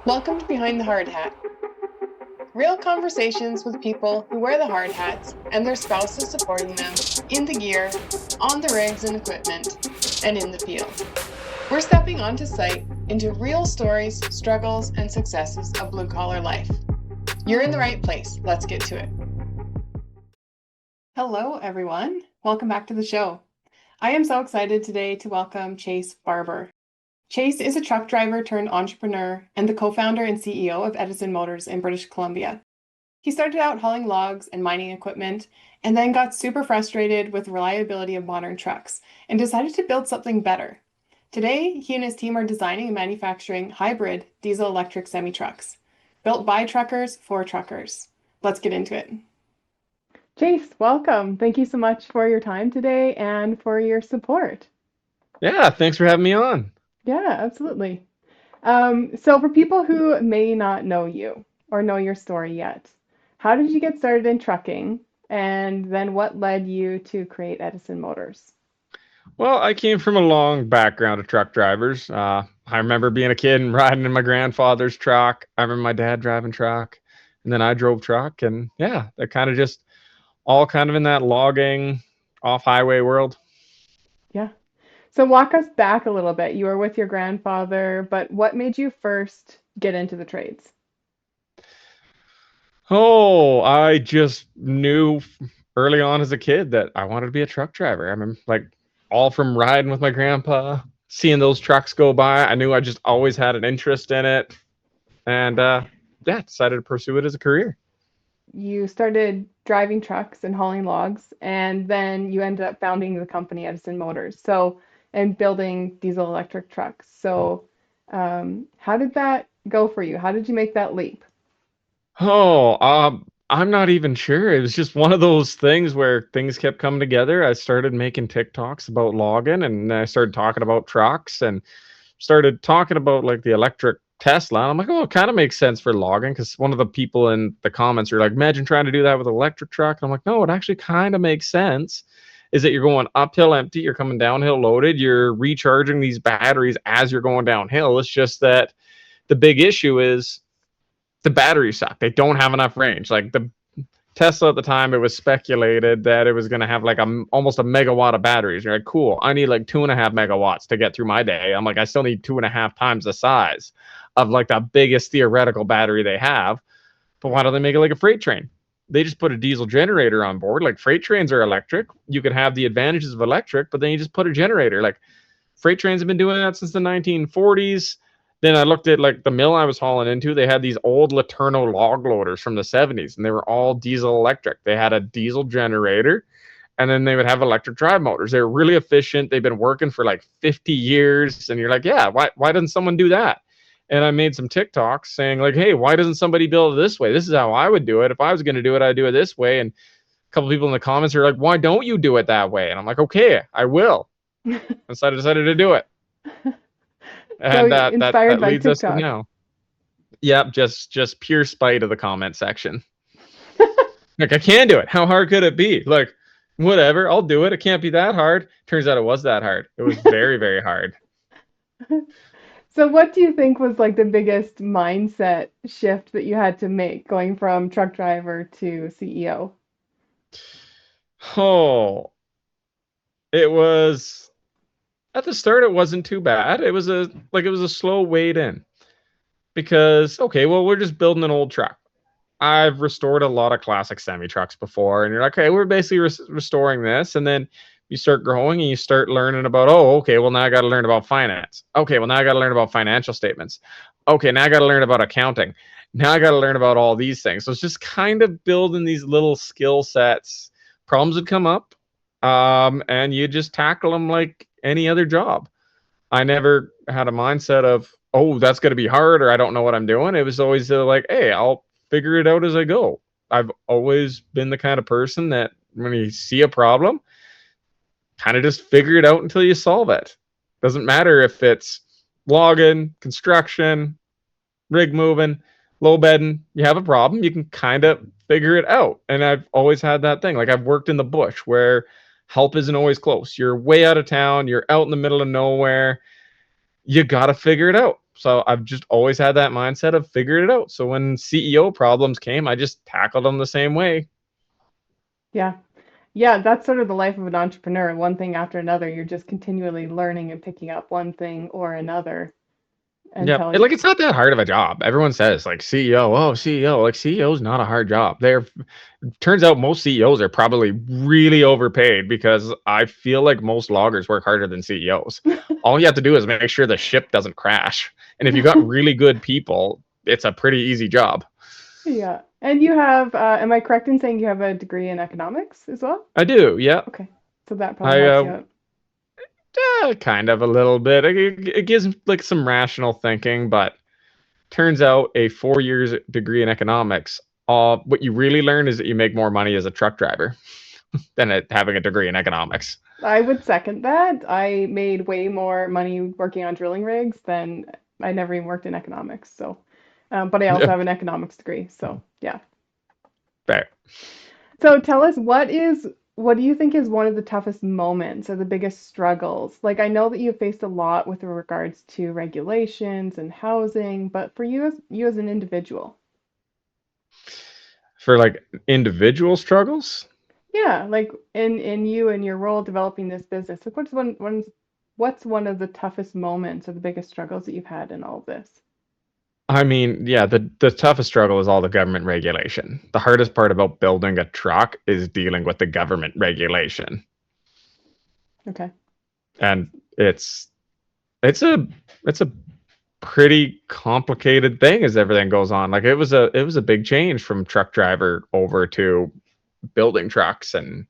Welcome to Behind the Hard Hat. Real conversations with people who wear the hard hats and their spouses supporting them in the gear, on the rigs and equipment, and in the field. We're stepping onto site into real stories, struggles, and successes of blue-collar life. You're in the right place. Let's get to it. Hello, everyone. Welcome back to the show. I am so excited today to welcome Chace Barber. Chace is a truck driver turned entrepreneur and the co-founder and CEO of Edison Motors in British Columbia. He started out hauling logs and mining equipment and then got super frustrated with the reliability of modern trucks and decided to build something better. Today, he and his team are designing and manufacturing hybrid diesel-electric semi-trucks, built by truckers for truckers. Let's get into it. Chace, welcome. Thank you so much for your time today and for your support. Yeah, thanks for having me on. Yeah, absolutely. So for people who may not know you or know your story yet, how did you get started in trucking? And then what led you to create Edison Motors? Well, I came from a long background of truck drivers. I remember being a kid and riding in my grandfather's truck. I remember my dad driving truck, and then I drove truck, and yeah, that kind of just all kind of in that logging off-highway world. Yeah. So walk us back a little bit. You were with your grandfather, but what made you first get into the trades? Oh, I just knew early on as a kid that I wanted to be a truck driver. I remember like all from riding with my grandpa, seeing those trucks go by. I knew I just always had an interest in it. And yeah, decided to pursue it as a career. You started driving trucks and hauling logs, and then you ended up founding the company Edison Motors. And building diesel electric trucks. How did that go for you? How did you make that leap? I'm not even sure. It was just one of those things where things kept coming together. I started making TikToks about logging, and I started talking about trucks, and started talking about like the electric Tesla. And I'm like, oh, it kind of makes sense for logging, because one of the people in the comments are like, imagine trying to do that with an electric truck. And I'm like, no, it actually kind of makes sense. Is that you're going uphill empty, you're coming downhill loaded, you're recharging these batteries as you're going downhill. It's just that the big issue is the batteries suck. They don't have enough range. Like the Tesla at the time, it was speculated that it was going to have like almost a megawatt of batteries. You're like, cool. I need like 2.5 megawatts to get through my day. I'm like, I still need 2.5 times the size of like the biggest theoretical battery they have. But why don't they make it like a freight train? They just put a diesel generator on board. Like freight trains are electric. You can have the advantages of electric, but then you just put a generator. Like freight trains have been doing that since the 1940s. Then I looked at like the mill I was hauling into. They had these old Laterno log loaders from the 70s, and they were all diesel electric. They had a diesel generator, and then they would have electric drive motors. They were really efficient. They've been working for like 50 years. And you're like, yeah, why doesn't someone do that? And I made some TikToks saying like, hey, why doesn't somebody build it this way? This is how I would do it. If I was going to do it, I'd do it this way. And a couple people in the comments are like, why don't you do it that way? And I'm like, okay, I will. And so I decided to do it. So And inspired that by leads us to TikTok. now. Yep, just pure spite of the comment section. Like I can do it. How hard could it be? Like whatever, I'll do it. It can't be that hard. Turns out it was that hard. It was very, very hard. So what do you think was like the biggest mindset shift that you had to make going from truck driver to CEO? Oh, it was at the start it wasn't too bad. It was a slow wade in. Because okay, well, we're just building an old truck. I've restored a lot of classic semi trucks before, and you're like, okay, we're basically restoring this, and then you start growing and you start learning about, oh, okay, well now I got to learn about finance. Okay, well now I got to learn about financial statements. Okay, now I got to learn about accounting. Now I got to learn about all these things. So it's just kind of building these little skill sets. Problems would come up, and you just tackle them like any other job. I never had a mindset of, oh, that's going to be hard or I don't know what I'm doing. It was always like, hey, I'll figure it out as I go. I've always been the kind of person that when you see a problem, kind of just figure it out until you solve it. Doesn't matter if it's logging, construction, rig moving, low bedding, you have a problem, you can kind of figure it out. And I've always had that thing. Like I've worked in the bush where help isn't always close. You're way out of town, you're out in the middle of nowhere, you got to figure it out. So I've just always had that mindset of figuring it out. So when CEO problems came, I just tackled them the same way. Yeah. Yeah, that's sort of the life of an entrepreneur. One thing after another, you're just continually learning and picking up one thing or another Yep. until Like it's not that hard of a job. Everyone says like CEO, oh CEO, like CEO is not a hard job. Turns out most CEOs are probably really overpaid because I feel like most loggers work harder than CEOs. All you have to do is make sure the ship doesn't crash. And if you got really good people, it's a pretty easy job. Yeah. And you have, am I correct in saying you have a degree in economics as well? I do, yeah. Okay. So that probably I helps you out. kind of a little bit. It gives like some rational thinking, but turns out a 4 years degree in economics, what you really learn is that you make more money as a truck driver than having a degree in economics. I would second that. I made way more money working on drilling rigs than I never even worked in economics. So, but I also have an economics degree. So, yeah. Fair. So tell us what do you think is one of the toughest moments or the biggest struggles? Like I know that you've faced a lot with regards to regulations and housing, but for you as an individual. For like individual struggles, Yeah, like in you and your role developing this business. Like what's one of the toughest moments or the biggest struggles that you've had in all of this? I mean, yeah, the toughest struggle is all the government regulation. The hardest part about building a truck is dealing with the government regulation. Okay. And it's a it's a pretty complicated thing as everything goes on. Like it was a big change from truck driver over to building trucks and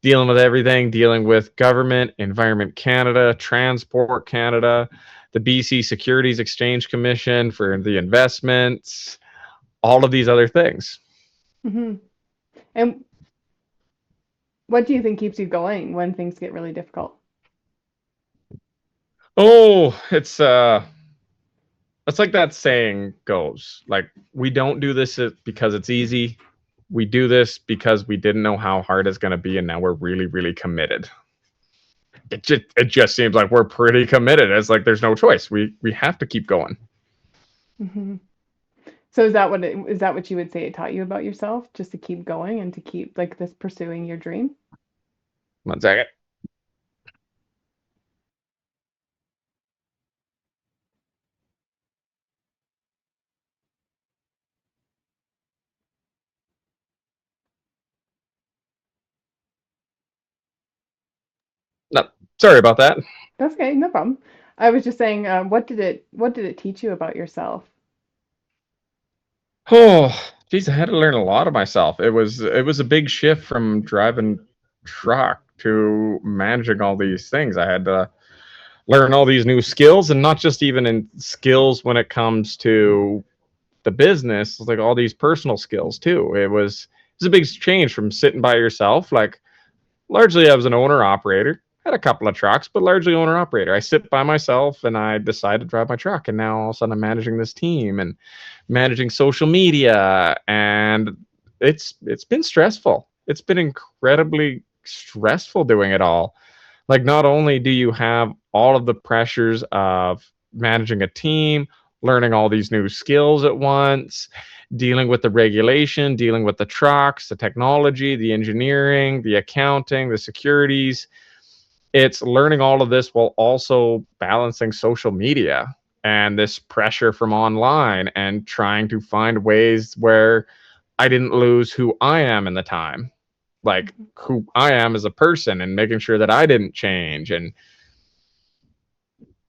dealing with everything, dealing with government, Environment Canada, Transport Canada, the BC Securities Exchange Commission for the investments, all of these other things. Hmm. And what do you think keeps you going when things get really difficult? Oh, it's like that saying goes. Like we don't do this because it's easy. We do this because we didn't know how hard it's going to be and now we're really really committed. It just seems like we're pretty committed. It's like there's no choice. We have to keep going. Hmm. So is that what you would say it taught you about yourself, just to keep going and to keep like this pursuing your dream? 1 second. No, sorry about that. That's okay, no problem. I was just saying, what did it teach you about yourself? Oh, geez, I had to learn a lot of myself. It was a big shift from driving truck to managing all these things. I had to learn all these new skills, and not just even in skills when it comes to the business, like all these personal skills too. It was a big change from sitting by yourself. Like largely, I was an owner operator. Had a couple of trucks, but largely owner operator. I sit by myself, and I decide to drive my truck. And now all of a sudden, I'm managing this team and managing social media, and it's been stressful. It's been incredibly stressful doing it all. Like not only do you have all of the pressures of managing a team, learning all these new skills at once, dealing with the regulation, dealing with the trucks, the technology, the engineering, the accounting, the securities. It's learning all of this while also balancing social media and this pressure from online and trying to find ways where I didn't lose who I am in the time, like who I am as a person, and making sure that I didn't change and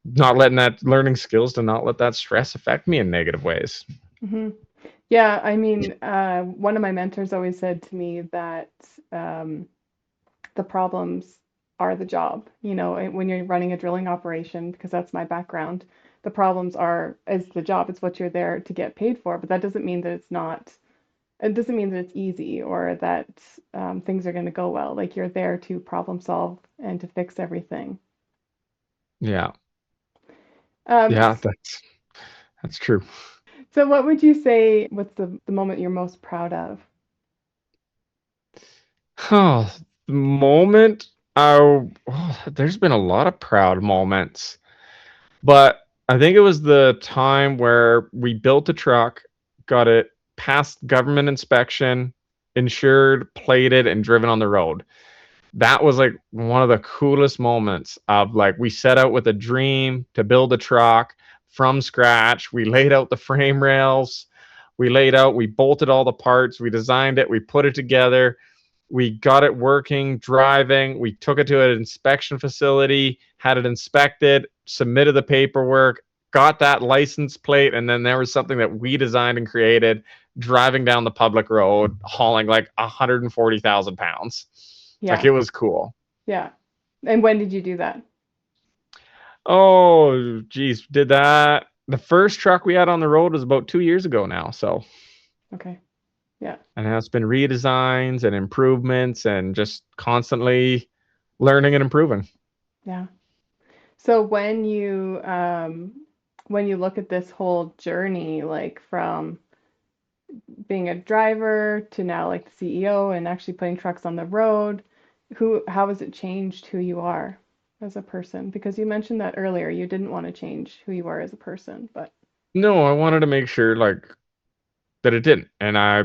not letting that learning skills to not let that stress affect me in negative ways. Hmm. Yeah, I mean, one of my mentors always said to me that um, the problems are the job. You know, when you're running a drilling operation, because that's my background, the problems are is the job. It's what you're there to get paid for. But that doesn't mean that it's not. It doesn't mean that it's easy or that things are going to go well. Like you're there to problem solve and to fix everything. Yeah, Um, yeah, that's true. so what would you say? What's the moment you're most proud of? Oh, the moment I there's been a lot of proud moments, but I think it was the time where we built a truck, got it past government inspection, insured, plated, and driven on the road. That was like one of the coolest moments of like we set out with a dream to build a truck from scratch. We laid out the frame rails, we bolted all the parts, we designed it, we put it together, we got it working, driving, we took it to an inspection facility, had it inspected, submitted the paperwork, got that license plate, and then there was something that we designed and created driving down the public road hauling like 140,000 pounds. Like Yeah. it was cool. Yeah. And when did you do that? Oh, geez, did that. The first truck we had on the road was about 2 years ago now. So, Okay. Yeah. and now it's been redesigns and improvements and just constantly learning and improving. Yeah. So when you look at this whole journey, like from being a driver to now like the CEO and actually putting trucks on the road, how has it changed who you are as a person? Because you mentioned that earlier, you didn't want to change who you are as a person, but No, I wanted to make sure like that it didn't. And I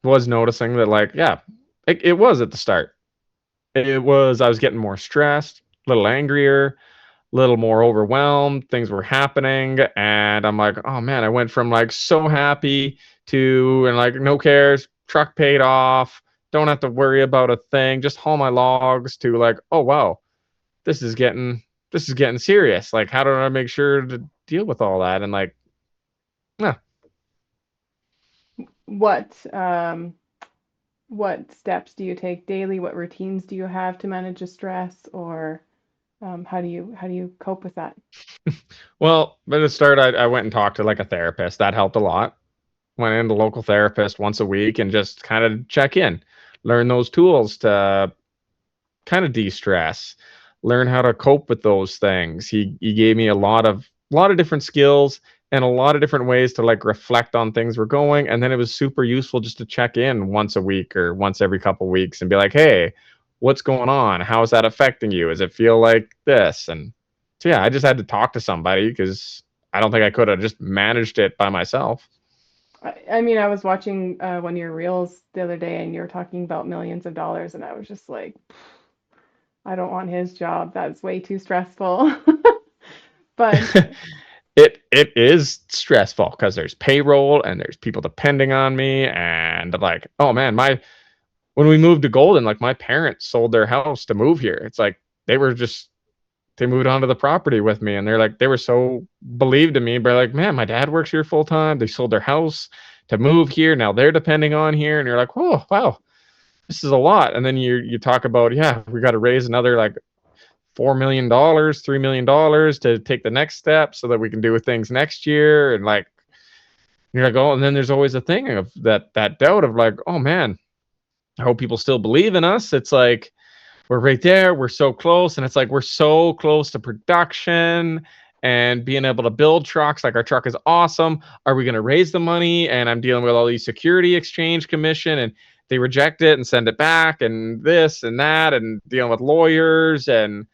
was noticing that like, yeah, it was at the start. I was getting more stressed, a little angrier, little more overwhelmed. Things were happening, and I'm like, oh man, I went from like so happy to and like no cares, truck paid off, don't have to worry about a thing, just haul my logs to like, oh wow, this is getting serious. Like, how do I make sure to deal with all that? And like, yeah. what um what steps do you take daily? What routines do you have to manage the stress, or how do you cope with that? Well, at the start, I went and talked to like a therapist. That helped a lot. Went in to local therapist once a week and just kind of check in, learn those tools to kind of de-stress, learn how to cope with those things. He gave me a lot of different skills and a lot of different ways to like reflect on things we're going. And then it was super useful just to check in once a week or once every couple weeks and be like, hey, what's going on? How is that affecting you? Does it feel like this? And so yeah, I just had to talk to somebody because I don't think I could have just managed it by myself. I mean, I was watching one of your reels the other day, and you were talking about millions of dollars, and I was just like, I don't want his job. That's way too stressful. But It is stressful because there's payroll and there's people depending on me and like, oh man, my when we moved to Golden, like my parents sold their house to move here. It's like they were just they moved onto the property with me and they're like they were so believed in me, but like, man, my dad works here full time. They sold their house to move here. Now they're depending on here, and you're like, oh wow, this is a lot. And then you talk about, yeah, we got to raise another like $4 million, $3 million to take the next step so that we can do things next year. And like you're like, oh, and then there's always a thing of that doubt of like, oh man, I hope people still believe in us. It's like we're right there, we're so close, and it's like we're so close to production and being able to build trucks. Like our truck is awesome. Are we going to raise the money? And I'm dealing with all these security exchange commission and they reject it and send it back and this and that and dealing with lawyers and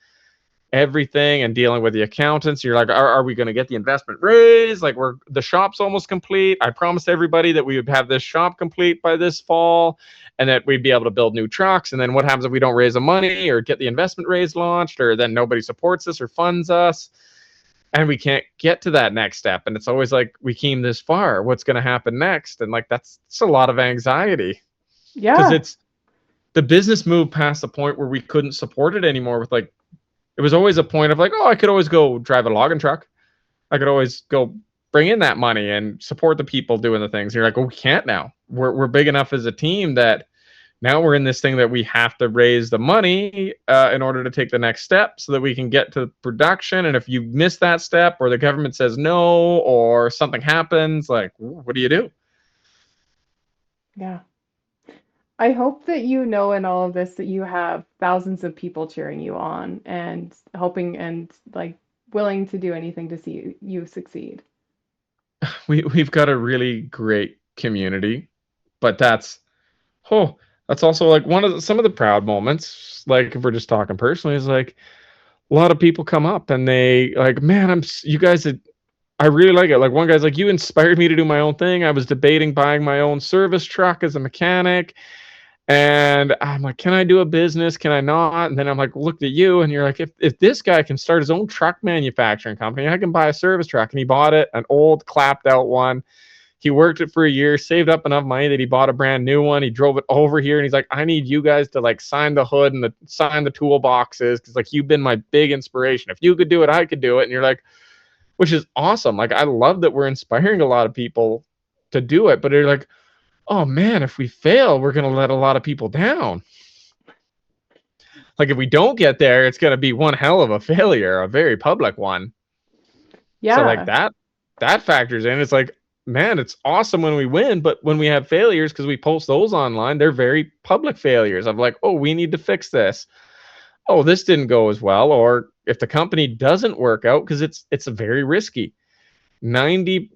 everything and dealing with the accountants. You're like, are we going to get the investment raised? Like the shop's almost complete. I promised everybody that we would have this shop complete by this fall and that we'd be able to build new trucks. And then what happens if we don't raise the money or get the investment raise launched, or then nobody supports us or funds us and we can't get to that next step? And it's always like, we came this far, what's going to happen next? And like, it's a lot of anxiety because yeah, it's the business moved past the point where we couldn't support it anymore with like, it was always a point of like, oh, I could always go drive a logging truck. I could always go bring in that money and support the people doing the things. You're like, oh, we can't now. We're big enough as a team that now we're in this thing that we have to raise the money in order to take the next step so that we can get to production. And if you miss that step or the government says no or something happens, like, what do you do? yeah. I hope that you know in all of this that you have thousands of people cheering you on and hoping and like willing to do anything to see you succeed. We've got a really great community, but that's also like some of the proud moments. Like if we're just talking personally, is like a lot of people come up and they like, man, you guys I really like it. Like one guy's like, you inspired me to do my own thing. I was debating buying my own service truck as a mechanic. And I'm like, can I do a business? Can I not? And then I'm like, looked at you and you're like, if this guy can start his own truck manufacturing company, I can buy a service truck. And he bought it, an old clapped out one. He worked it for a year, saved up enough money that he bought a brand new one. He drove it over here and he's like, I need you guys to like sign the hood and sign the toolboxes. Cause like you've been my big inspiration. If you could do it, I could do it. And you're like, which is awesome. Like I love that we're inspiring a lot of people to do it, but they're like, oh man, if we fail, we're gonna let a lot of people down. Like if we don't get there, it's gonna be one hell of a failure, a very public one. So like Yeah. that factors in. It's like, man, it's awesome when we win, but when we have failures, because we post those online, they're very public failures of like, oh, we need to fix this. Oh, this didn't go as well. Or if the company doesn't work out, because it's very risky. 99%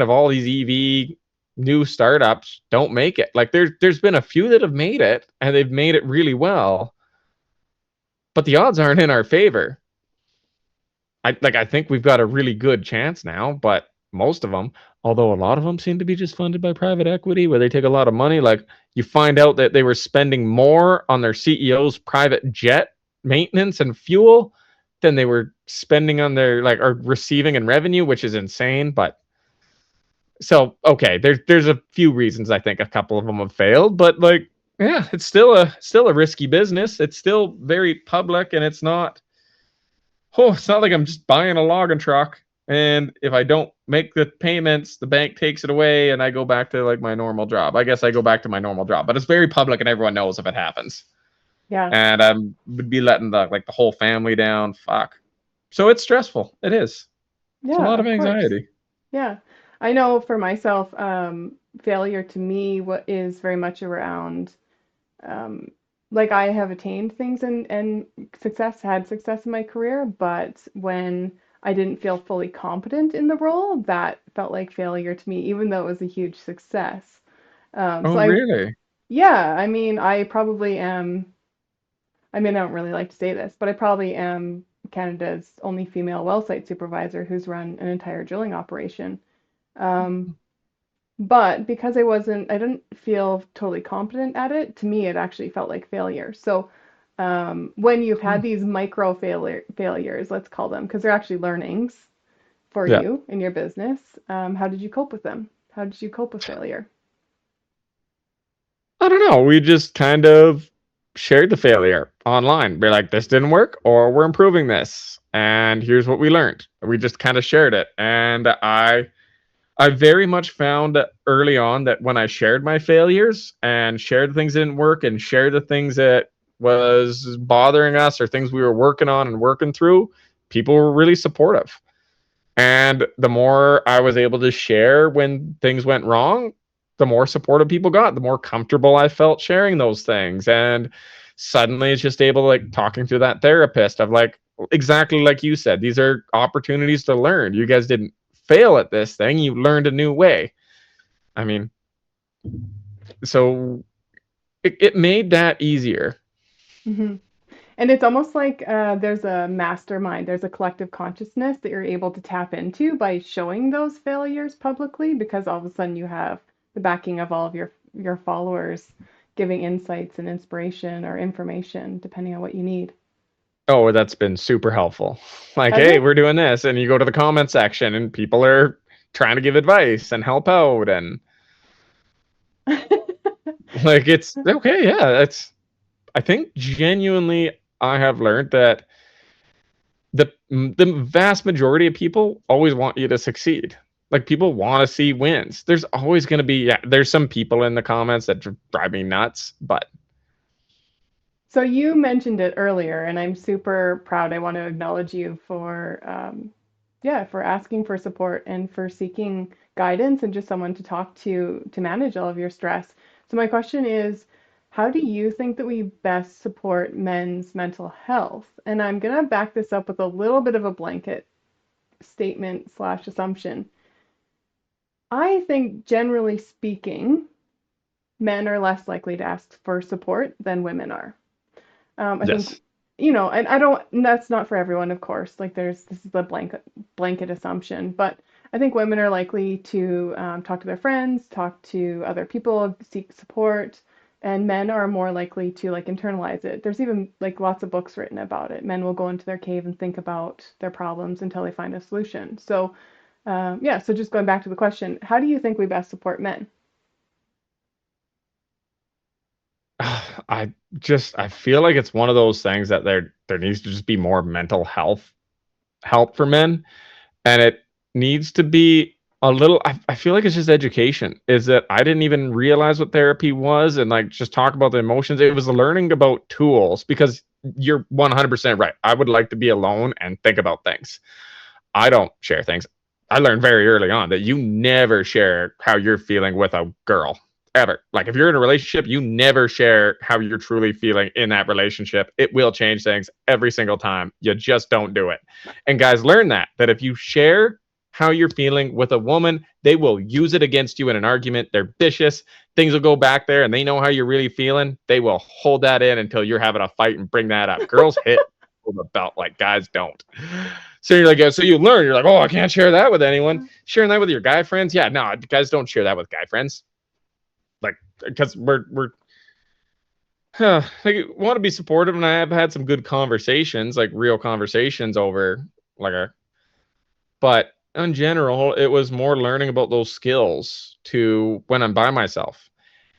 of all these EV new startups don't make it. Like there's been a few that have made it and they've made it really well, but the odds aren't in our favor. I think we've got a really good chance now, but most of them, although a lot of them seem to be just funded by private equity where they take a lot of money, like you find out that they were spending more on their CEO's private jet maintenance and fuel than they were spending on their like or receiving in revenue, which is insane. But so okay, there's a few reasons I think a couple of them have failed, but like yeah, it's still a risky business. It's still very public, and it's not like I'm just buying a logging truck and if I don't make the payments, the bank takes it away and I go back to like my normal job. I guess I go back to my normal job, but it's very public and everyone knows if it happens. Yeah. And I would be letting the whole family down. Fuck. So it's stressful. It is. It's a Yeah, lot of of course. anxiety. Yeah. I know for myself, failure to me what is very much around um, like I have attained things and had success in my career, but when I didn't feel fully competent in the role, that felt like failure to me, even though it was a huge success. Oh, So I, really? yeah, I mean, I probably am, I mean, I don't really like to say this, but I probably am Canada's only female well site supervisor who's run an entire drilling operation. Um, but because I didn't feel totally competent at it, to me, it actually felt like failure. So when you've had these micro failures, let's call them, because they're actually learnings for Yeah. you in your business, how did you cope with them? How did you cope with failure? I don't know. We just kind of shared the failure online. We're like, this didn't work, or we're improving this. And here's what we learned. We just kind of shared it. And I very much found early on that when I shared my failures and shared the things that didn't work and shared the things that was bothering us or things we were working on and working through, people were really supportive. And the more I was able to share when things went wrong, the more supportive people got, the more comfortable I felt sharing those things. And suddenly it's just able to like talking to that therapist of like, exactly like you said, these are opportunities to learn. You guys didn't fail at this thing, you learned a new way. I mean, so it made that easier. Hmm. And it's almost like there's a mastermind, there's a collective consciousness that you're able to tap into by showing those failures publicly, because all of a sudden you have the backing of all of your followers giving insights and inspiration or information, depending on what you need. Oh, that's been super helpful. Like, Has hey, it? we're doing this. And you go to the comment section and people are trying to give advice and help out. And like, it's okay. Yeah. I think genuinely, I have learned that the vast majority of people always want you to succeed. Like, people want to see wins. There's always going to be, yeah, there's some people in the comments that drive me nuts, but So you mentioned it earlier, and I'm super proud. I want to acknowledge you for, yeah, for asking for support and for seeking guidance and just someone to talk to manage all of your stress. So my question is, how do you think that we best support men's mental health? And I'm gonna back this up with a little bit of a blanket statement slash assumption. I think generally speaking, men are less likely to ask for support than women are. I think yes. and I don't, that's not for everyone, of course. Like this is the blanket assumption, but I think women are likely to talk to their friends, talk to other people, seek support, and men are more likely to like internalize it. There's even like lots of books written about it. Men will go into their cave and think about their problems until they find a solution. So, yeah, so just going back to the question, how do you think we best support men? I feel like it's one of those things that there needs to just be more mental health help for men, and it needs to be a little. I feel like it's just education. Is that I didn't even realize what therapy was, and like just talk about the emotions. It was learning about tools because you're 100% right. I would like to be alone and think about things. I don't share things. I learned very early on that you never share how you're feeling with a girl ever. Like if you're in a relationship, you never share how you're truly feeling in that relationship. It will change things every single time. You just don't do it. And guys learn that if you share how you're feeling with a woman, they will use it against you in an argument. They're vicious. Things will go back there and they know how you're really feeling. They will hold that in until you're having a fight and bring that up. Girls hit the belt like guys don't. So you're like, so you learn, you're like, oh, I can't share that with anyone. Sharing that with your guy friends, yeah, no, guys don't share that with guy friends. Like, because we're like want to be supportive, and I have had some good conversations, like real conversations over like a. But in general, it was more learning about those skills to when I'm by myself.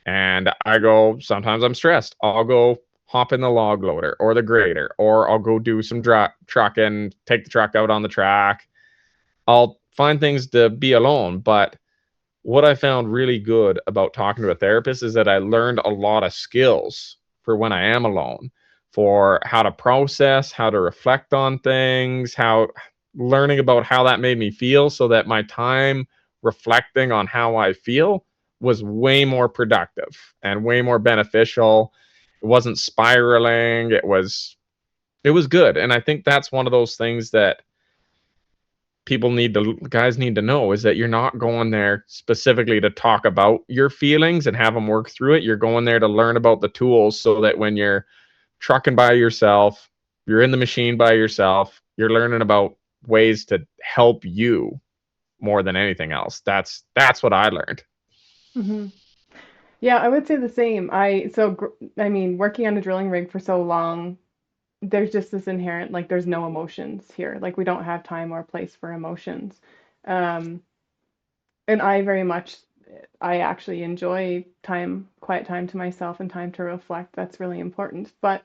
And I go, sometimes I'm stressed. I'll go hop in the log loader or the grader, or I'll go do some trucking, take the truck out on the track. I'll find things to be alone. But what I found really good about talking to a therapist is that I learned a lot of skills for when I am alone, for how to process, how to reflect on things, how learning about how that made me feel so that my time reflecting on how I feel was way more productive and way more beneficial. It wasn't spiraling. It was good. And I think that's one of those things that guys need to know is that you're not going there specifically to talk about your feelings and have them work through it. You're going there to learn about the tools so that when you're trucking by yourself, you're in the machine by yourself, you're learning about ways to help you more than anything else. That's what I learned. Hmm. Yeah, I would say the same. I mean, working on a drilling rig for so long, there's just this inherent, like, there's no emotions here. Like, we don't have time or place for emotions. Um, and I actually enjoy quiet time to myself and time to reflect. That's really important. But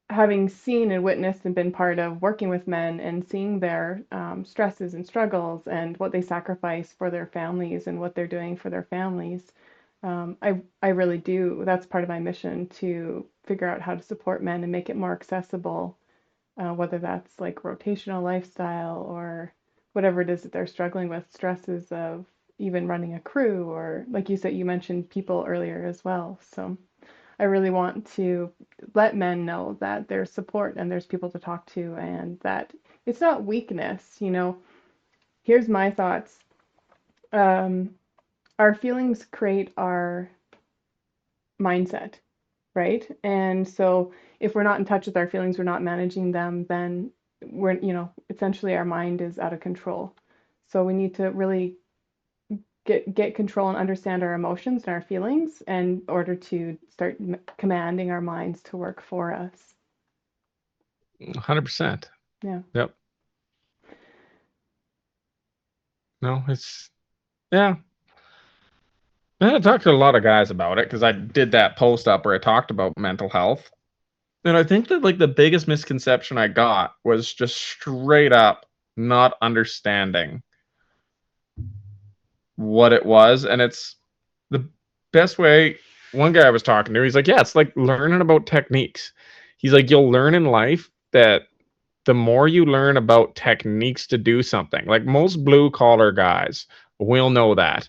having seen and witnessed and been part of working with men and seeing their stresses and struggles and what they sacrifice for their families and what they're doing for their families, I really do. That's part of my mission to figure out how to support men and make it more accessible, whether that's like rotational lifestyle or whatever it is that they're struggling with, stresses of even running a crew, or like you said, you mentioned people earlier as well. So I really want to let men know that there's support and there's people to talk to, and that it's not weakness. Here's my thoughts. Um, our feelings create our mindset, right? And so if we're not in touch with our feelings, we're not managing them, then essentially our mind is out of control. So we need to really get control and understand our emotions and our feelings in order to start commanding our minds to work for us. 100%. Yeah. Yep. No, it's yeah. I talked to a lot of guys about it because I did that post up where I talked about mental health. And I think that like the biggest misconception I got was just straight up not understanding what it was. And it's the best way. One guy I was talking to, he's like, yeah, it's like learning about techniques. He's like, you'll learn in life that the more you learn about techniques to do something, like most blue collar guys will know that.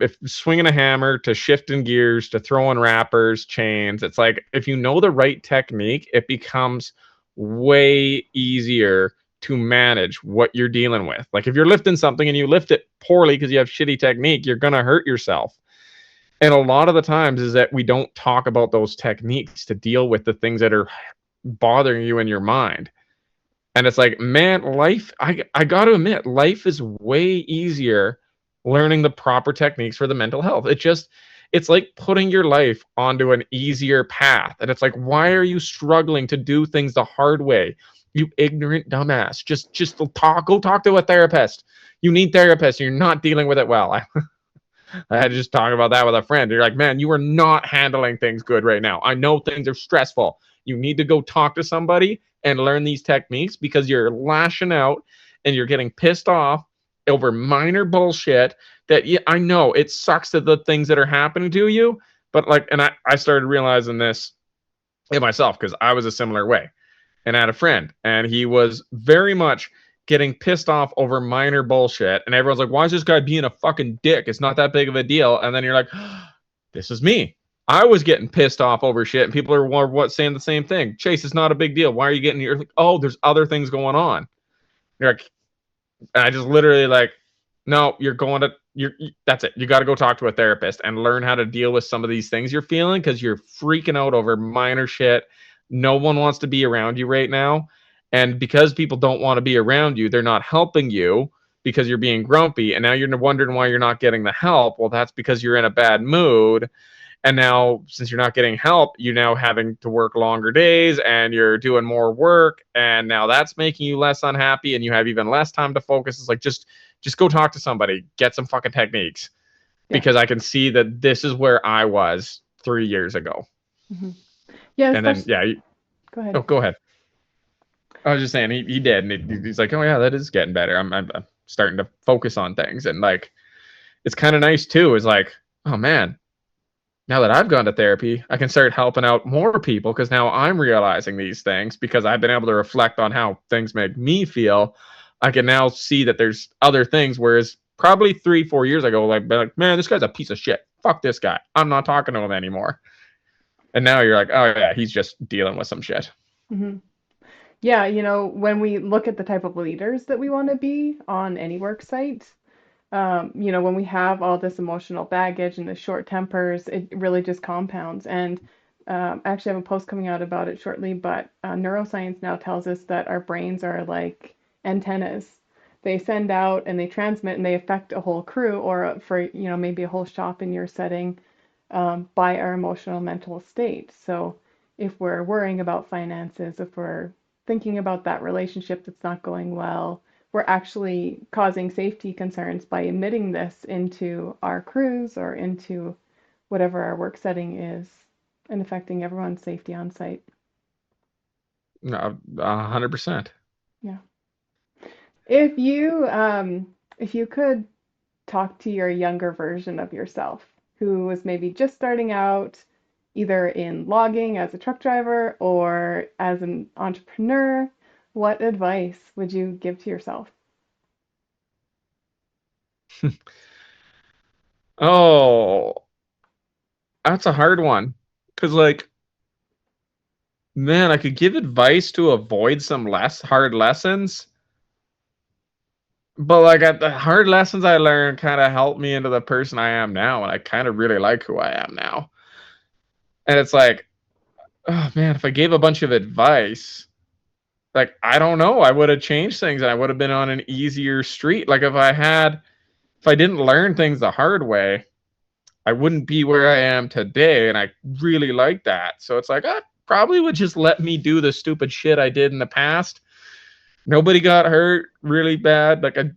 If swinging a hammer to shifting gears to throwing wrappers, chains, it's like if you know the right technique, it becomes way easier to manage what you're dealing with. Like if you're lifting something and you lift it poorly because you have shitty technique, you're going to hurt yourself. And a lot of the times is that we don't talk about those techniques to deal with the things that are bothering you in your mind. And it's like, man, life, I got to admit, life is way easier learning the proper techniques for the mental health. It's like putting your life onto an easier path. And it's like, why are you struggling to do things the hard way? You ignorant dumbass. Just go talk to a therapist. You need therapists. You're not dealing with it well. I had to just talk about that with a friend. You're like, man, you are not handling things good right now. I know things are stressful. You need to go talk to somebody and learn these techniques because you're lashing out and you're getting pissed off over minor bullshit that, yeah, I know it sucks that the things that are happening to you, but like, and I started realizing this in myself because I was a similar way. And I had a friend and he was very much getting pissed off over minor bullshit. And everyone's like, why is this guy being a fucking dick? It's not that big of a deal. And then you're like, this is me. I was getting pissed off over shit, and people are saying the same thing. Chase, it's not a big deal. Why are you getting? You're like, oh, there's other things going on. You're like, and I just literally like, no, you're going to that's it. You got to go talk to a therapist and learn how to deal with some of these things you're feeling because you're freaking out over minor shit. No one wants to be around you right now, and because people don't want to be around you, they're not helping you because you're being grumpy, and now you're wondering why you're not getting the help. Well, that's because you're in a bad mood. And now, since you're not getting help, you're now having to work longer days and you're doing more work. And now that's making you less unhappy and you have even less time to focus. It's like, just go talk to somebody, get some fucking techniques. Yeah. Because I can see that this is where I was 3 years ago. Mm-hmm. Yeah. And then, yeah. Go ahead. Oh, go ahead. I was just saying he did. And he's like, oh, yeah, that is getting better. I'm starting to focus on things. And like, it's kind of nice too. Is like, oh, man. Now that I've gone to therapy, I can start helping out more people because now I'm realizing these things because I've been able to reflect on how things make me feel. I can now see that there's other things, whereas probably 3-4 years ago, like, man, this guy's a piece of shit. Fuck this guy. I'm not talking to him anymore. And now you're like, oh, yeah, he's just dealing with some shit. Mm-hmm. Yeah, when we look at the type of leaders that we want to be on any work site, when we have all this emotional baggage and the short tempers, it really just compounds. And I actually have a post coming out about it shortly, but neuroscience now tells us that our brains are like antennas. They send out and they transmit and they affect a whole crew or for, maybe a whole shop in your setting by our emotional mental state. So if we're worrying about finances, if we're thinking about that relationship that's not going well, we're actually causing safety concerns by emitting this into our crews or into whatever our work setting is and affecting everyone's safety on site. No, 100%. Yeah. If you could talk to your younger version of yourself who was maybe just starting out either in logging as a truck driver or as an entrepreneur, what advice would you give to yourself? Oh, that's a hard one. Because, like, man, I could give advice to avoid some less hard lessons. But, like, the hard lessons I learned kind of helped me into the person I am now. And I kind of really like who I am now. And it's like, oh, man, if I gave a bunch of advice, like, I don't know, I would have changed things and I would have been on an easier street. Like, if I didn't learn things the hard way, I wouldn't be where I am today. And I really like that. So it's like, I probably would just let me do the stupid shit I did in the past. Nobody got hurt really bad. Like, I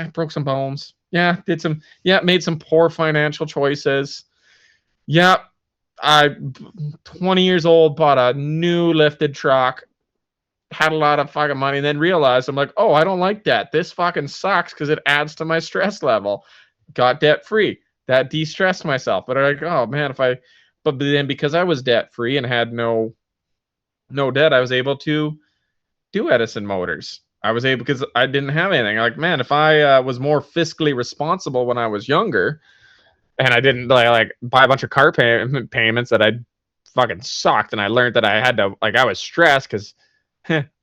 broke some bones. Yeah, made some poor financial choices. Yeah, I 20 years old, bought a new lifted truck, had a lot of fucking money, and then realized I'm like, oh, I don't like that. This fucking sucks because it adds to my stress level. Got debt free. That de-stressed myself. But I'm like, oh man, but then because I was debt free and had no debt, I was able to do Edison Motors. I was able because I didn't have anything. Like, man, if I was more fiscally responsible when I was younger, and I didn't like buy a bunch of car payments that I fucking sucked, and I learned that I had to, like, I was stressed because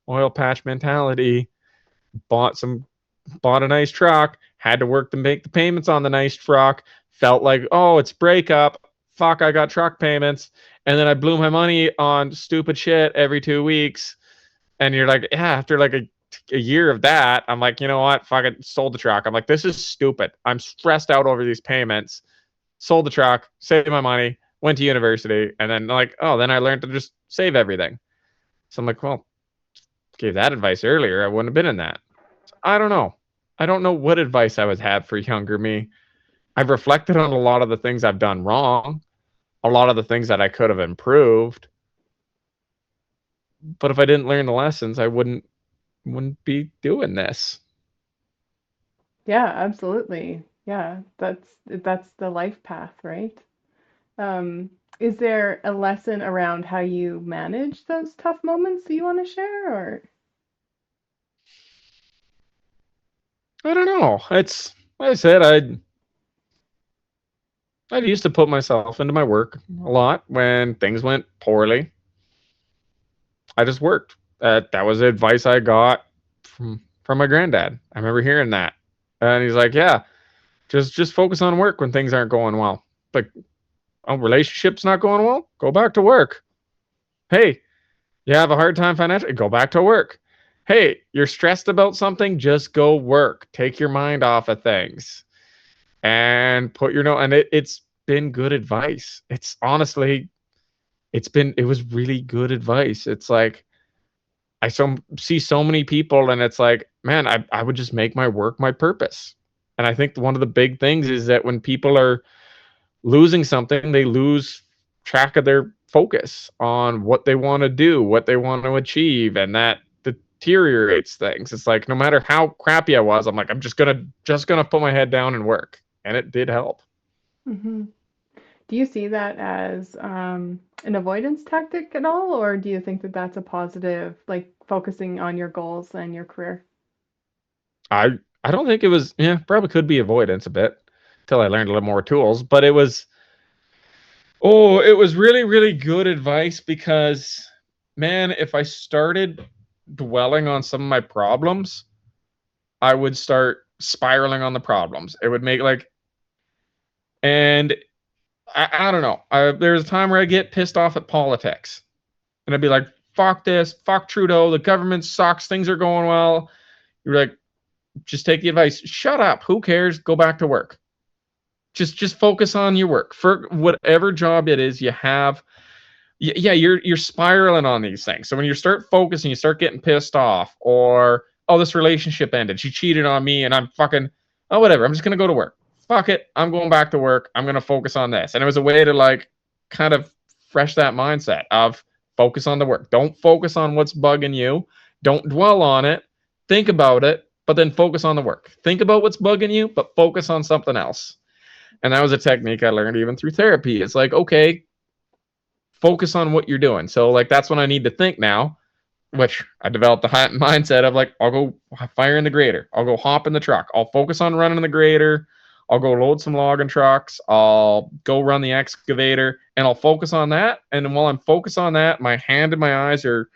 oil patch mentality. Bought a nice truck, had to work to make the payments on the nice truck, felt like, oh, it's breakup, fuck, I got truck payments. And then I blew my money on stupid shit every 2 weeks. And you're like, yeah, after like a year of that, I'm like, you know what? Fuck it, sold the truck. I'm like, this is stupid. I'm stressed out over these payments. Sold the truck, saved my money, went to university, and then like, oh, then I learned to just save everything. So I'm like, well, gave that advice earlier, I wouldn't have been in that. So I don't know. I don't know what advice I would have for younger me. I've reflected on a lot of the things I've done wrong, a lot of the things that I could have improved. But if I didn't learn the lessons, I wouldn't be doing this. Yeah, absolutely. Yeah, that's the life path, right? Um, is there a lesson around how you manage those tough moments that you want to share, or? I don't know. It's like I said, I used to put myself into my work a lot when things went poorly. I just worked. That was the advice I got from my granddad. I remember hearing that, and he's like, "Yeah, just focus on work when things aren't going well. Like, oh, relationship's not going well, go back to work. Hey, you have a hard time financially, go back to work. Hey, you're stressed about something, just go work. Take your mind off of things and put your note." And it's been good advice. It's honestly, it was really good advice. It's like see so many people, and it's like, man, I would just make my work my purpose. And I think one of the big things is that when people are losing something, they lose track of their focus on what they want to do, what they want to achieve, and that deteriorates things. It's like no matter how crappy I was, I'm like, I'm just gonna put my head down and work, and it did help. Hmm. Do you see that as an avoidance tactic at all, or do you think that that's a positive, like focusing on your goals and your career? I don't think it was. Yeah, probably could be avoidance a bit until I learned a little more tools, but it was really, really good advice because, man, if I started dwelling on some of my problems, I would start spiraling on the problems. It would make like, and I don't know. There's a time where I get pissed off at politics, and I'd be like, "Fuck this, fuck Trudeau. The government sucks. Things are going well." You're like, just take the advice. Shut up. Who cares? Go back to work. Just focus on your work for whatever job it is you have. Yeah, you're spiraling on these things. So when you start focusing, you start getting pissed off, or oh, this relationship ended. She cheated on me, and I'm fucking oh whatever. I'm just gonna go to work. Fuck it. I'm going back to work. I'm gonna focus on this. And it was a way to like kind of fresh that mindset of focus on the work. Don't focus on what's bugging you. Don't dwell on it. Think about it, but then focus on the work. Think about what's bugging you, but focus on something else. And that was a technique I learned even through therapy. It's like, okay, focus on what you're doing. So like that's when I need to think now, which I developed the mindset of like, I'll go fire in the grader. I'll go hop in the truck. I'll focus on running the grader. I'll go load some logging trucks. I'll go run the excavator, and I'll focus on that. And then while I'm focused on that, my hand and my eyes are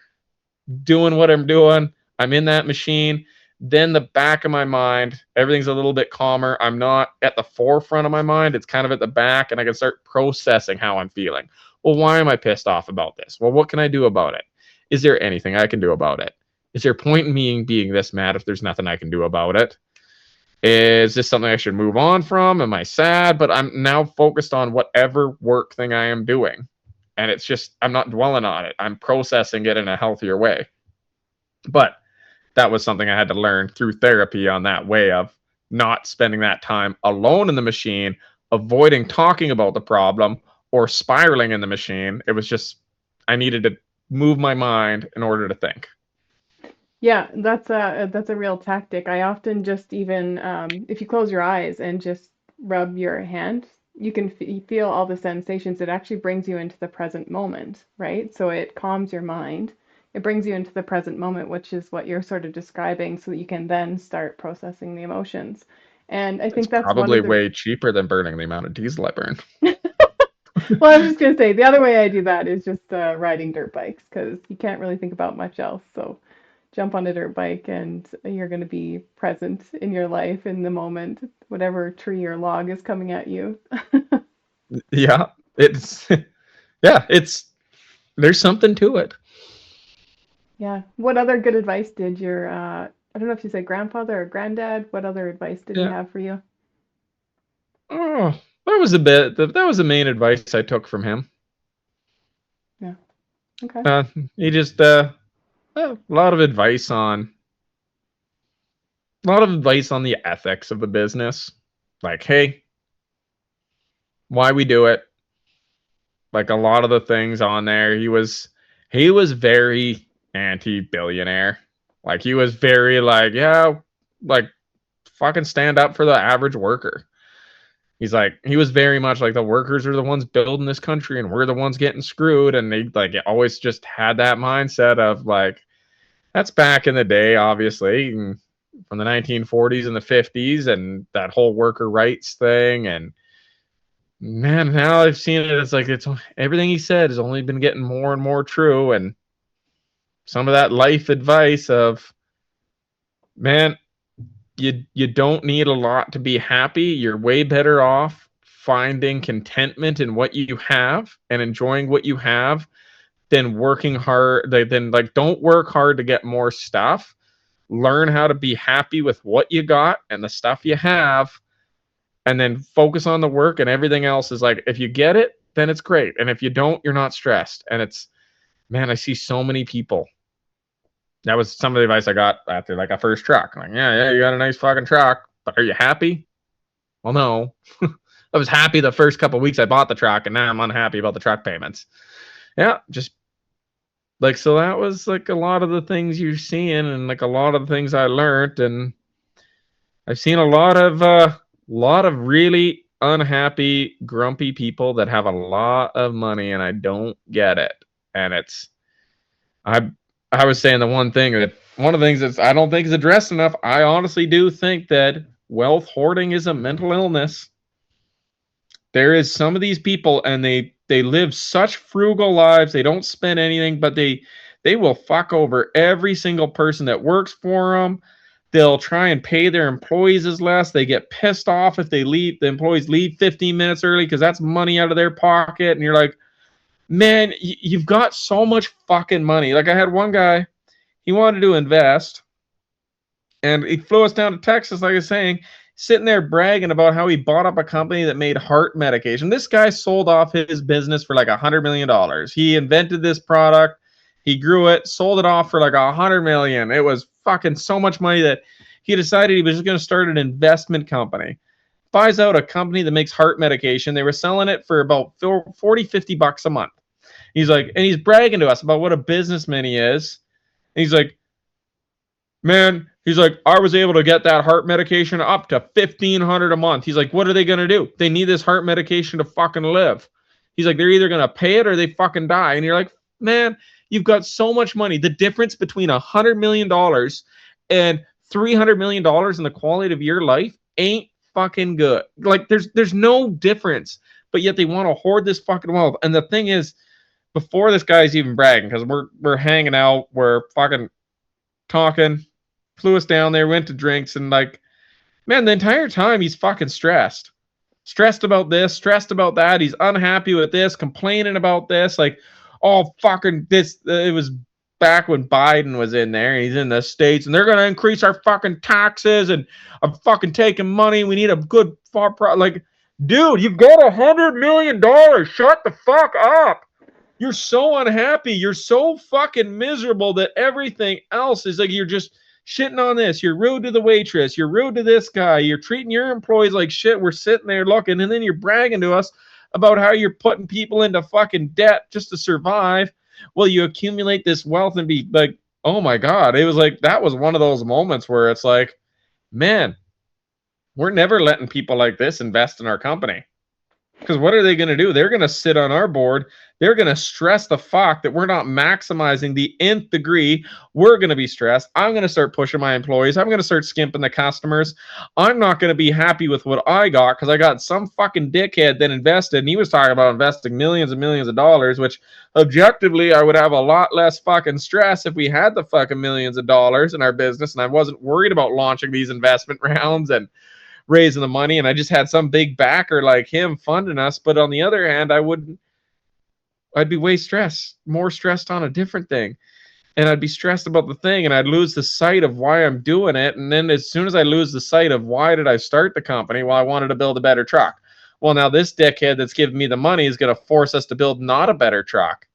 doing what I'm doing. I'm in that machine. Then the back of my mind, everything's a little bit calmer. I'm not at the forefront of my mind. It's kind of at the back, and I can start processing how I'm feeling. Well, why am I pissed off about this? Well, what can I do about it? Is there anything I can do about it? Is there a point in me being this mad if there's nothing I can do about it? Is this something I should move on from? Am I sad? But I'm now focused on whatever work thing I am doing. And it's just, I'm not dwelling on it. I'm processing it in a healthier way. But that was something I had to learn through therapy on that way of not spending that time alone in the machine, avoiding talking about the problem or spiraling in the machine. It was just, I needed to move my mind in order to think. Yeah, that's a real tactic. I often just even if you close your eyes and just rub your hand, you can f feel all the sensations. It actually brings you into the present moment, right? So it calms your mind. It brings you into the present moment, which is what you're sort of describing, so that you can then start processing the emotions. And I It's think that's one probably of the way cheaper than burning the amount of diesel I burn. well, I was just gonna say the other way I do that is just riding dirt bikes because you can't really think about much else. So jump on a dirt bike and you're going to be present in your life in the moment, whatever tree or log is coming at you. Yeah. It's yeah, there's something to it. Yeah. What other good advice did your I don't know if you said grandfather or granddad, what other advice did he Yeah. have for you? Oh, that was the main advice I took from him. Yeah. Okay. Uh, he just a lot of advice on the ethics of the business. Like, hey, why we do it. Like a lot of the things on there, he was very anti-billionaire. Like he was very like, yeah, like fucking stand up for the average worker. He was very much like the workers are the ones building this country and we're the ones getting screwed. And they like always just had that mindset of like, that's back in the day, obviously, from the 1940s and the 50s and that whole worker rights thing. And man, now I've seen it. It's everything he said has only been getting more and more true. And some of that life advice of, man, you don't need a lot to be happy. You're way better off finding contentment in what you have and enjoying what you have than working hard. Then like don't work hard to get more stuff. Learn how to be happy with what you got and the stuff you have, and then focus on the work, and everything else is like if you get it, then it's great. And if you don't, you're not stressed. And it's man, I see so many people. That was some of the advice I got after like a first truck. Like, yeah, you got a nice fucking truck, but are you happy? Well, no. I was happy the first couple of weeks I bought the truck, and now I'm unhappy about the truck payments. Yeah, just like so that was like a lot of the things you're seeing, and like a lot of the things I learned, and I've seen a lot of really unhappy, grumpy people that have a lot of money, and I don't get it. And I I was saying one of the things that I don't think is addressed enough. I honestly do think that wealth hoarding is a mental illness. There is some of these people, and they live such frugal lives. They don't spend anything, but they will fuck over every single person that works for them. They'll try and pay their employees as less. They get pissed off if the employees leave 15 minutes early because that's money out of their pocket. And you're like, man, you've got so much fucking money. Like I had one guy, he wanted to invest, and he flew us down to Texas, like I was saying, sitting there bragging about how he bought up a company that made heart medication. This guy sold off his business for like $100 million. He invented this product, he grew it, sold it off for like $100 million. It was fucking so much money that he decided he was just going to start an investment company. Buys out a company that makes heart medication. They were selling it for about 40, $50 a month. He's like, and he's bragging to us about what a businessman he is. And he's like, man, he's like, I was able to get that heart medication up to $1,500 a month. He's like, what are they gonna do? They need this heart medication to fucking live. He's like, they're either gonna pay it or they fucking die. And you're like, man, you've got so much money. The difference between $100 million and $300 million in the quality of your life ain't fucking good. Like, there's no difference, but yet they want to hoard this fucking wealth. And the thing is, before this guy's even bragging, because we're hanging out, we're fucking talking, flew us down there, went to drinks, and like, man, the entire time he's fucking stressed. Stressed about this, stressed about that. He's unhappy with this, complaining about this. Like, oh, fucking this. It was back when Biden was in there, and he's in the States, and they're going to increase our fucking taxes, and I'm fucking taking money. We need a good far like, dude, you've got $100 million. Shut the fuck up. You're so unhappy. You're so fucking miserable that everything else is like you're just shitting on this. You're rude to the waitress. You're rude to this guy. You're treating your employees like shit. We're sitting there looking, and then you're bragging to us about how you're putting people into fucking debt just to survive. Well, you accumulate this wealth and be like, oh my God. It was like that was one of those moments where it's like, man, we're never letting people like this invest in our company. Because what are they going to do? They're going to sit on our board. They're going to stress the fact that we're not maximizing the nth degree. We're going to be stressed. I'm going to start pushing my employees. I'm going to start skimping the customers. I'm not going to be happy with what I got because I got some fucking dickhead that invested. And he was talking about investing millions and millions of dollars, which objectively I would have a lot less fucking stress if we had the fucking millions of dollars in our business and I wasn't worried about launching these investment rounds and raising the money and I just had some big backer like him funding us. But on the other hand, I'd be more stressed on a different thing. And I'd be stressed about the thing and I'd lose the sight of why I'm doing it. And then as soon as I lose the sight of why did I start the company? Well, I wanted to build a better truck. Well, now this dickhead that's giving me the money is going to force us to build not a better truck.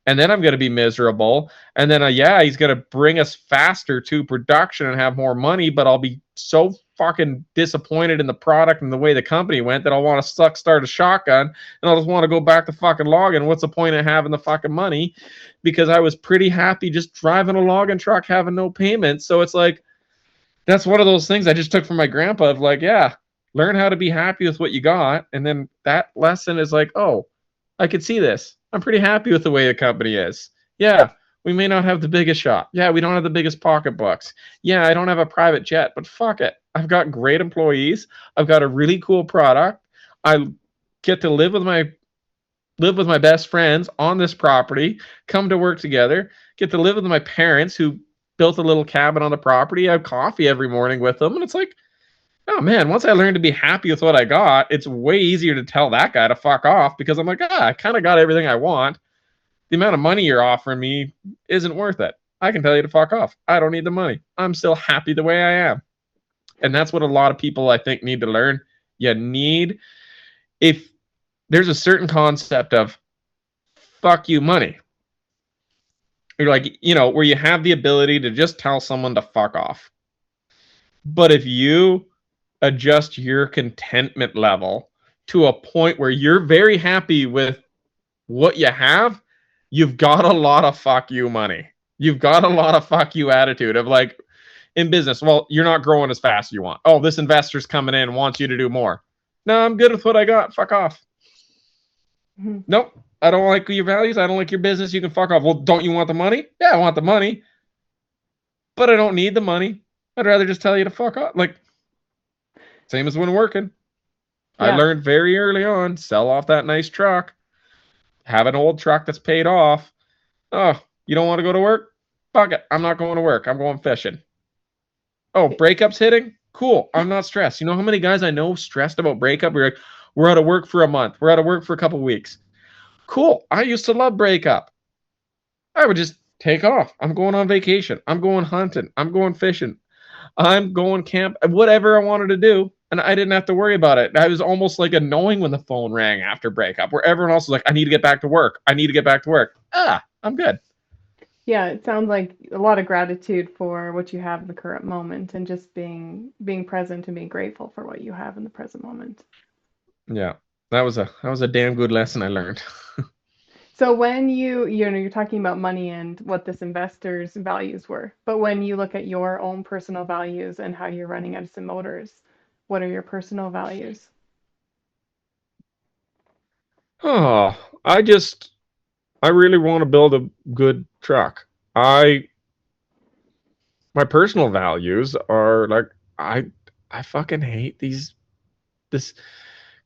And then I'm going to be miserable. And then, yeah, he's going to bring us faster to production and have more money, but I'll be so fucking disappointed in the product and the way the company went that I'll want to start a shotgun and I'll just want to go back to fucking logging. What's the point of having the fucking money? Because I was pretty happy just driving a logging truck, having no payments. So it's like, that's one of those things I just took from my grandpa of like, yeah, learn how to be happy with what you got. And then that lesson is like, oh, I could see this. I'm pretty happy with the way the company is. Yeah, we may not have the biggest shop. Yeah, we don't have the biggest pocketbooks. Yeah, I don't have a private jet, but fuck it. I've got great employees. I've got a really cool product. I get to live with my best friends on this property, come to work together, get to live with my parents who built a little cabin on the property. I have coffee every morning with them. And it's like, oh man, once I learned to be happy with what I got, it's way easier to tell that guy to fuck off because I'm like, I kind of got everything I want. The amount of money you're offering me isn't worth it. I can tell you to fuck off. I don't need the money. I'm still happy the way I am. And that's what a lot of people I think need to learn. If there's a certain concept of fuck you money, you're like, where you have the ability to just tell someone to fuck off. But if you adjust your contentment level to a point where you're very happy with what you have, you've got a lot of fuck you money. You've got a lot of fuck you attitude of like in business, well, you're not growing as fast as you want. Oh, this investor's coming in, wants you to do more. No, I'm good with what I got. Fuck off. Mm-hmm. Nope. I don't like your values. I don't like your business. You can fuck off. Well, don't you want the money? Yeah, I want the money. But I don't need the money. I'd rather just tell you to fuck off. Like, same as when working. Yeah. I learned very early on, sell off that nice truck. Have an old truck that's paid off. Oh, you don't want to go to work? Fuck it. I'm not going to work. I'm going fishing. Oh, breakup's hitting? Cool. I'm not stressed. You know how many guys I know stressed about breakup? We're like, we're out of work for a month. We're out of work for a couple weeks. Cool. I used to love breakup. I would just take off. I'm going on vacation. I'm going hunting. I'm going fishing. I'm going camp. Whatever I wanted to do. And I didn't have to worry about it. I was almost like annoying when the phone rang after breakup, where everyone else was like, I need to get back to work. I need to get back to work. I'm good. Yeah, it sounds like a lot of gratitude for what you have in the current moment and just being present and being grateful for what you have in the present moment. Yeah, that was a damn good lesson I learned. So when you're talking about money and what this investor's values were, but when you look at your own personal values and how you're running Edison Motors, what are your personal values? Oh, I really want to build a good truck. My personal values are like, I fucking hate this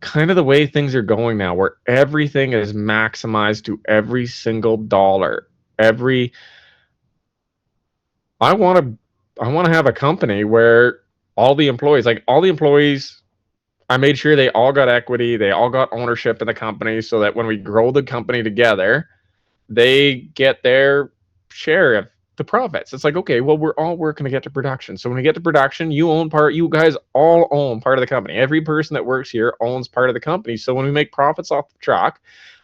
kind of the way things are going now, where everything is maximized to every single dollar. I want to have a company where all the employees, I made sure they all got equity, they all got ownership in the company, so that when we grow the company together, they get their share of the profits. It's like, okay, well, we're all working to get to production. So when we get to production, you guys all own part of the company. Every person that works here owns part of the company. So when we make profits off the truck,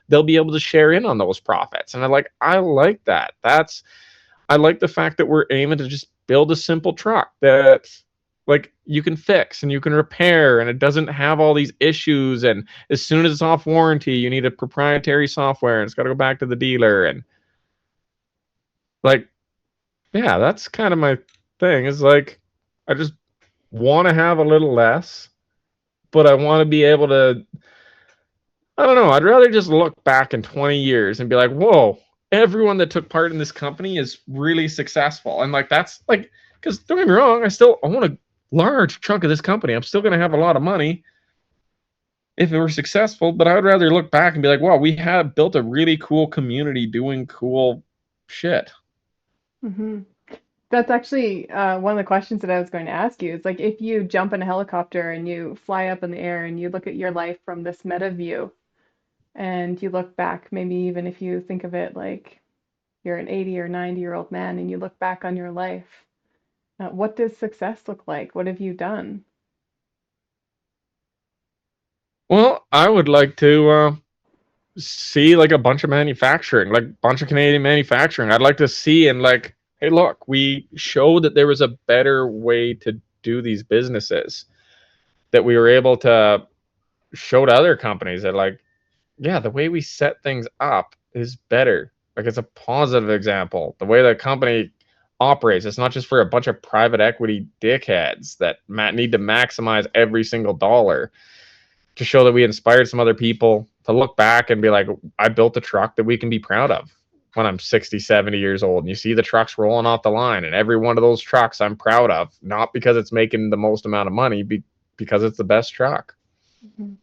they'll be able to share in on those profits. And I like that. I like the fact that we're aiming to just build a simple truck that like you can fix and you can repair and it doesn't have all these issues. And as soon as it's off warranty, you need a proprietary software and it's got to go back to the dealer. And like, yeah, that's kind of my thing. Is like, I just want to have a little less, but I want to be able to, I don't know. I'd rather just look back in 20 years and be like, whoa, everyone that took part in this company is really successful. And like, that's like, because don't get me wrong, I still own a large chunk of this company. I'm still going to have a lot of money if it were successful, but I would rather look back and be like, wow, we have built a really cool community doing cool shit. Mm-hmm. That's actually one of the questions that I was going to ask you. It's like if you jump in a helicopter and you fly up in the air and you look at your life from this meta view and you look back, maybe even if you think of it like you're an 80 or 90-year-old man and you look back on your life, what does success look like? What have you done? Well, I would like to see like a bunch of manufacturing, like a bunch of Canadian manufacturing. I'd like to see and like, hey, look, we showed that there was a better way to do these businesses, that we were able to show to other companies that like, yeah, the way we set things up is better. Like it's a positive example. The way the company operates, it's not just for a bunch of private equity dickheads that need to maximize every single dollar, to show that we inspired some other people to look back and be like, I built a truck that we can be proud of when I'm 60, 70 years old. And you see the trucks rolling off the line, and every one of those trucks I'm proud of, not because it's making the most amount of money, because it's the best truck. Mhm.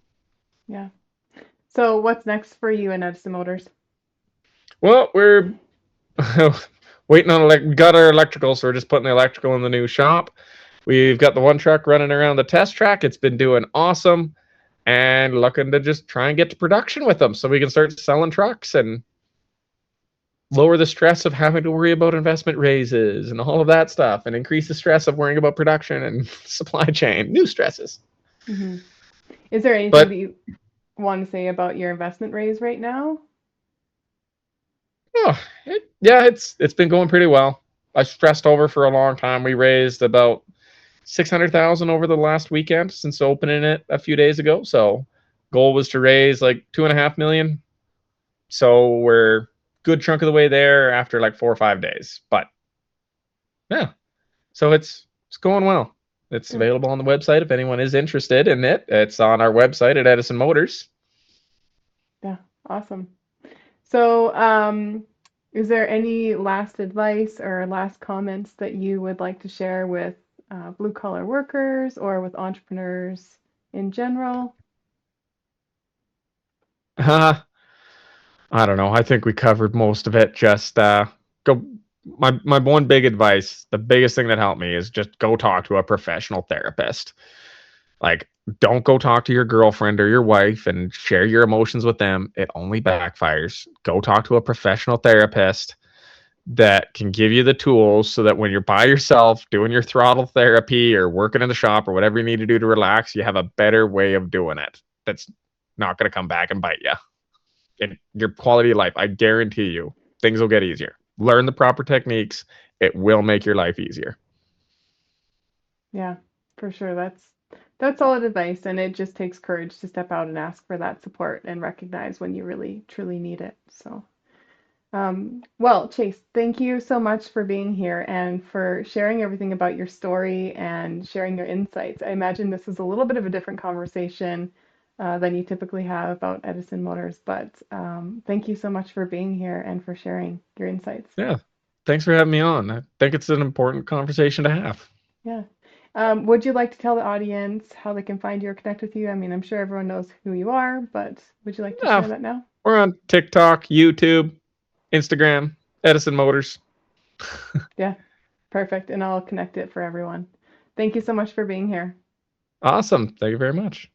Yeah. So what's next for you in Edison Motors? Well, we're waiting on we got our electrical, so we're just putting the electrical in the new shop. We've got the one truck running around the test track. It's been doing awesome, and looking to just try and get to production with them so we can start selling trucks and lower the stress of having to worry about investment raises and all of that stuff, and increase the stress of worrying about production and supply chain, new stresses. Hmm. Is there anything that But you want to say about your investment raise right now? oh, yeah, it's been going pretty well. I stressed over for a long time. We raised about 600,000 over the last weekend since opening it a few days ago. So goal was to raise like 2.5 million. So we're good chunk of the way there after like 4 or 5 days. But yeah, so it's going well. It's Good. available on the website if anyone is interested in it. It's on our website at Edison Motors. Yeah, awesome. So, is there any last advice or last comments that you would like to share with blue collar workers or with entrepreneurs in general? Uh, I don't know. I think we covered most of it. Just go. My one big advice, the biggest thing that helped me is just go talk to a professional therapist. Like, don't go talk to your girlfriend or your wife and share your emotions with them. It only backfires. Go talk to a professional therapist that can give you the tools so that when you're by yourself doing your throttle therapy or working in the shop or whatever you need to do to relax, you have a better way of doing it. That's not going to come back and bite you. And your quality of life, I guarantee you, things will get easier. Learn the proper techniques. It will make your life easier. Yeah, for sure. That's solid advice, and it just takes courage to step out and ask for that support and recognize when you really truly need it. So, well, Chase, thank you so much for being here and for sharing everything about your story and sharing your insights. I imagine this is a little bit of a different conversation than you typically have about Edison Motors, but thank you so much for being here and for sharing your insights. Yeah. Thanks for having me on. I think it's an important conversation to have. Yeah. Would you like to tell the audience how they can find you or connect with you? I mean, I'm sure everyone knows who you are, but would you like to Yeah. share that now? We're on TikTok, YouTube, Instagram, Edison Motors. Yeah, perfect. And I'll connect it for everyone. Thank you so much for being here. Awesome. Thank you very much.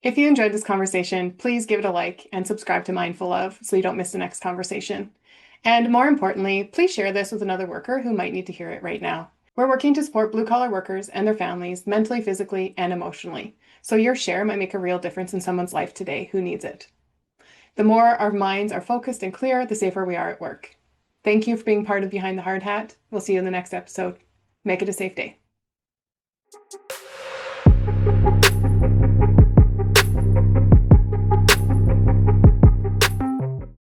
If you enjoyed this conversation, please give it a like and subscribe to Mindful of so you don't miss the next conversation. And more importantly, please share this with another worker who might need to hear it right now. We're working to support blue collar workers and their families mentally, physically, and emotionally. So your share might make a real difference in someone's life today who needs it. The more our minds are focused and clear, the safer we are at work. Thank you for being part of Behind the Hard Hat. We'll see you in the next episode. Make it a safe day.